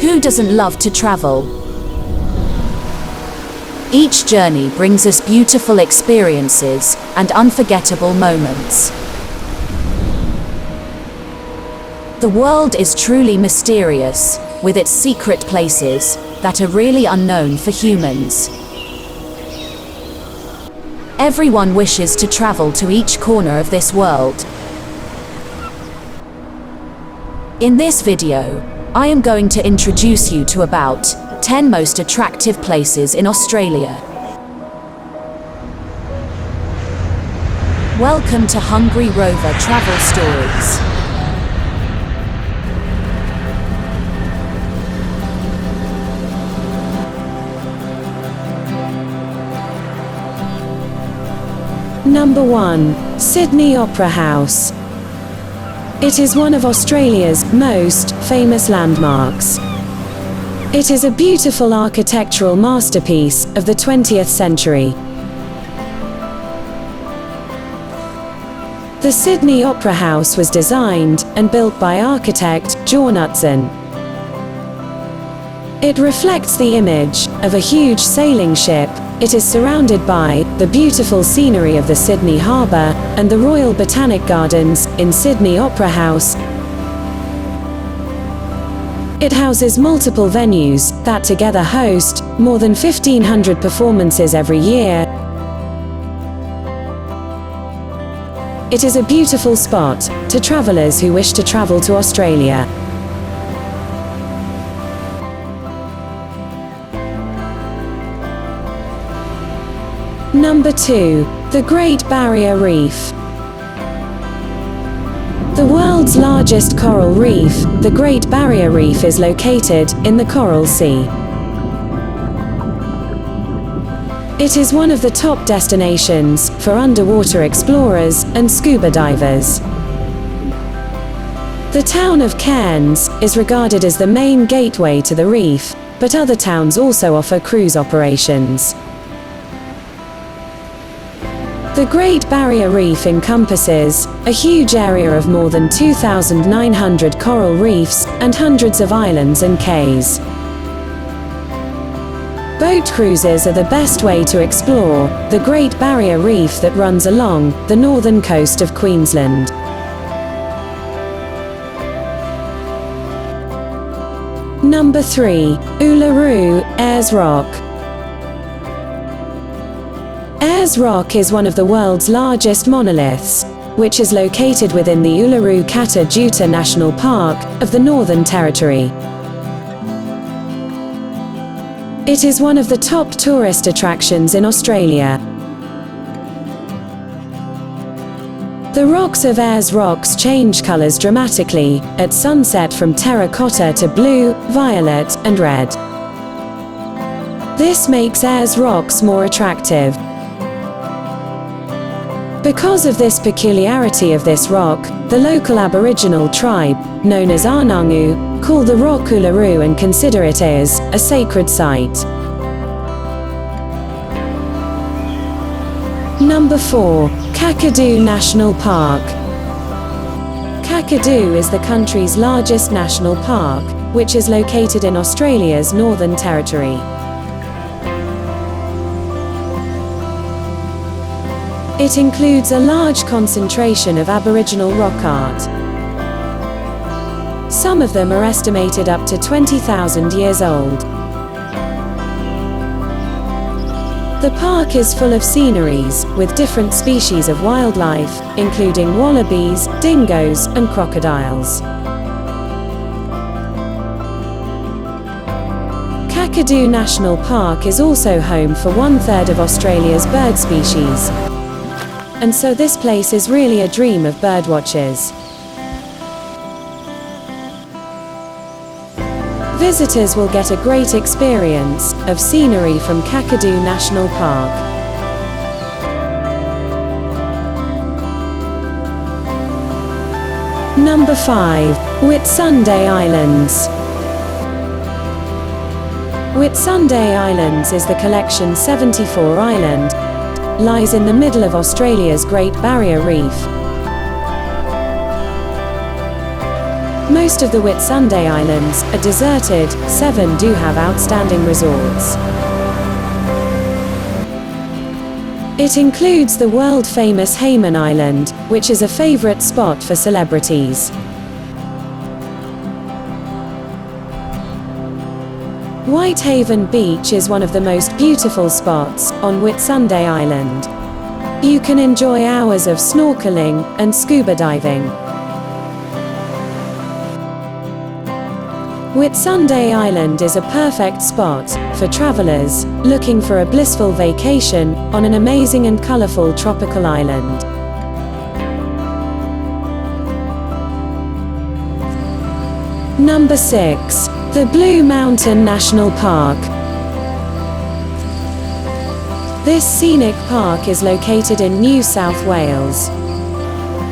Who doesn't love to travel? Each journey brings us beautiful experiences and unforgettable moments. The world is truly mysterious, with its secret places that are really unknown for humans. Everyone wishes to travel to each corner of this world. In this video, I am going to introduce you to about 10 most attractive places in Australia. Welcome to Hungry Rover Travel Stories. Number 1. Sydney Opera House. It is one of Australia's most famous landmarks. It is a beautiful architectural masterpiece of the 20th century. The Sydney Opera House was designed and built by architect John Utzon. It reflects the image of a huge sailing ship. It is surrounded by the beautiful scenery of the Sydney Harbour and the Royal Botanic Gardens in Sydney Opera House. It houses multiple venues that together host more than 1,500 performances every year. It is a beautiful spot to travellers who wish to travel to Australia. Number 2. The Great Barrier Reef. The world's largest coral reef, the Great Barrier Reef, is located in the Coral Sea. It is one of the top destinations for underwater explorers and scuba divers. The town of Cairns is regarded as the main gateway to the reef, but other towns also offer cruise operations. The Great Barrier Reef encompasses a huge area of more than 2,900 coral reefs and hundreds of islands and cays. Boat cruises are the best way to explore the Great Barrier Reef that runs along the northern coast of Queensland. Number 3. Uluru, Ayers Rock. Ayers Rock is one of the world's largest monoliths, which is located within the Uluru Kakadu National Park of the Northern Territory. It is one of the top tourist attractions in Australia. The rocks of Ayers Rocks change colours dramatically at sunset from terracotta to blue, violet, and red. This makes Ayers Rocks more attractive. Because of this peculiarity of this rock, the local Aboriginal tribe, known as Arnangu, call the rock Uluru and consider it as a sacred site. Number 4. Kakadu National Park. Kakadu is the country's largest national park, which is located in Australia's Northern Territory. It includes a large concentration of Aboriginal rock art. Some of them are estimated up to 20,000 years old. The park is full of sceneries, with different species of wildlife, including wallabies, dingoes, and crocodiles. Kakadu National Park is also home for 1/3 of Australia's bird species. And so this place is really a dream of birdwatchers. Visitors will get a great experience of scenery from Kakadu National Park. Number 5. Whitsunday Islands. Whitsunday Islands is the Collection 74 island, lies in the middle of Australia's Great Barrier Reef. Most of the Whitsunday Islands are deserted, 7 do have outstanding resorts. It includes the world-famous Hayman Island, which is a favorite spot for celebrities. Whitehaven Beach is one of the most beautiful spots on Whitsunday Island. You can enjoy hours of snorkeling and scuba diving. Whitsunday Island is a perfect spot for travelers looking for a blissful vacation on an amazing and colorful tropical island. Number 6. The Blue Mountain National Park. This scenic park is located in New South Wales.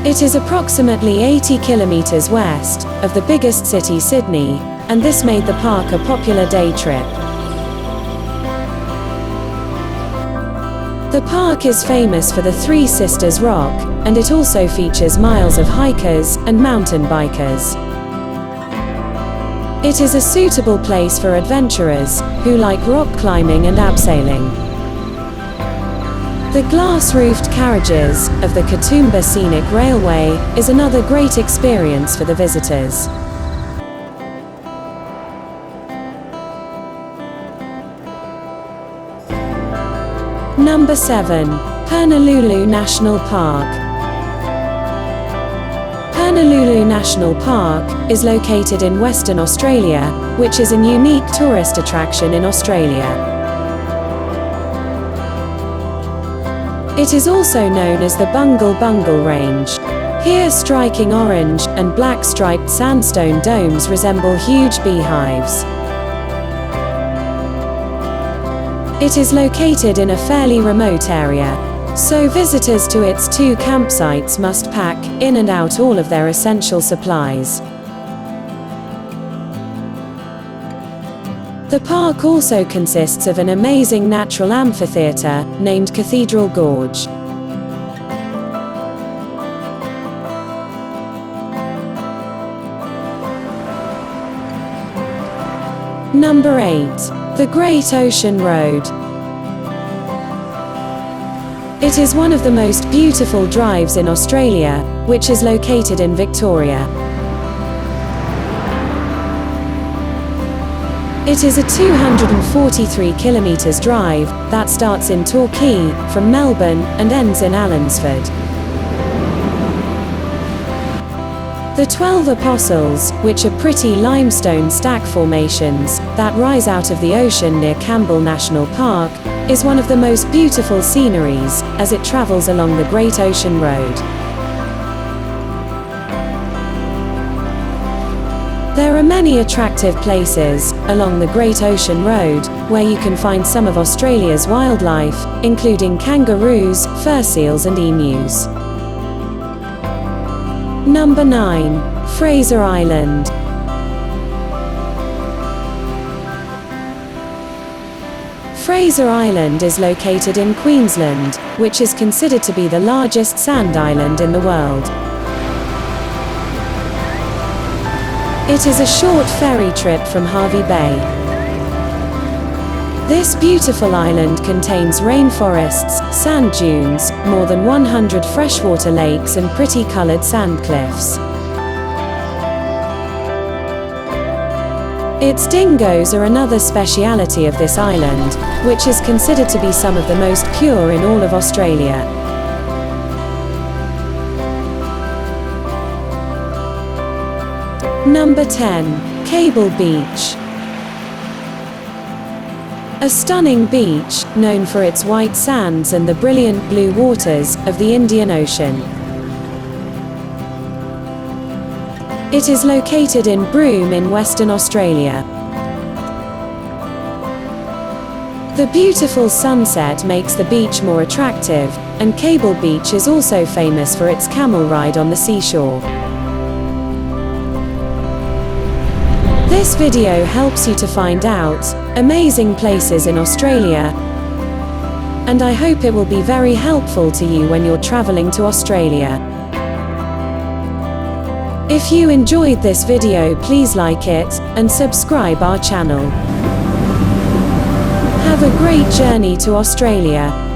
It is approximately 80 kilometers west of the biggest city, Sydney, and this made the park a popular day trip. The park is famous for the Three Sisters Rock, and it also features miles of hikers and mountain bikers. It is a suitable place for adventurers who like rock climbing and abseiling. The glass-roofed carriages of the Katoomba Scenic Railway is another great experience for the visitors. Number 7. Purnululu National Park. Purnululu National Park is located in Western Australia, which is a unique tourist attraction in Australia. It is also known as the Bungle Bungle Range. Here, striking orange and black striped sandstone domes resemble huge beehives. It is located in a fairly remote area, so visitors to its 2 campsites must pack in and out all of their essential supplies. The park also consists of an amazing natural amphitheater named Cathedral Gorge. Number 8. The Great Ocean Road. It is one of the most beautiful drives in Australia, which is located in Victoria. It is a 243 kilometers drive that starts in Torquay from Melbourne and ends in Allansford. The 12 Apostles, which are pretty limestone stack formations that rise out of the ocean near Campbell National Park, is one of the most beautiful sceneries as it travels along the Great Ocean Road. There are many attractive places along the Great Ocean Road where you can find some of Australia's wildlife, including kangaroos, fur seals and emus. Number 9. Fraser Island. Fraser Island is located in Queensland, which is considered to be the largest sand island in the world. It is a short ferry trip from Hervey Bay. This beautiful island contains rainforests, sand dunes, more than 100 freshwater lakes and pretty colored sand cliffs. Its dingoes are another speciality of this island, which is considered to be some of the most pure in all of Australia. Number 10. Cable Beach. A stunning beach, known for its white sands and the brilliant blue waters of the Indian Ocean. It is located in Broome in Western Australia. The beautiful sunset makes the beach more attractive, and Cable Beach is also famous for its camel ride on the seashore. This video helps you to find out amazing places in Australia, and I hope it will be very helpful to you when you're traveling to Australia. If you enjoyed this video, please like it and subscribe our channel. Have a great journey to Australia.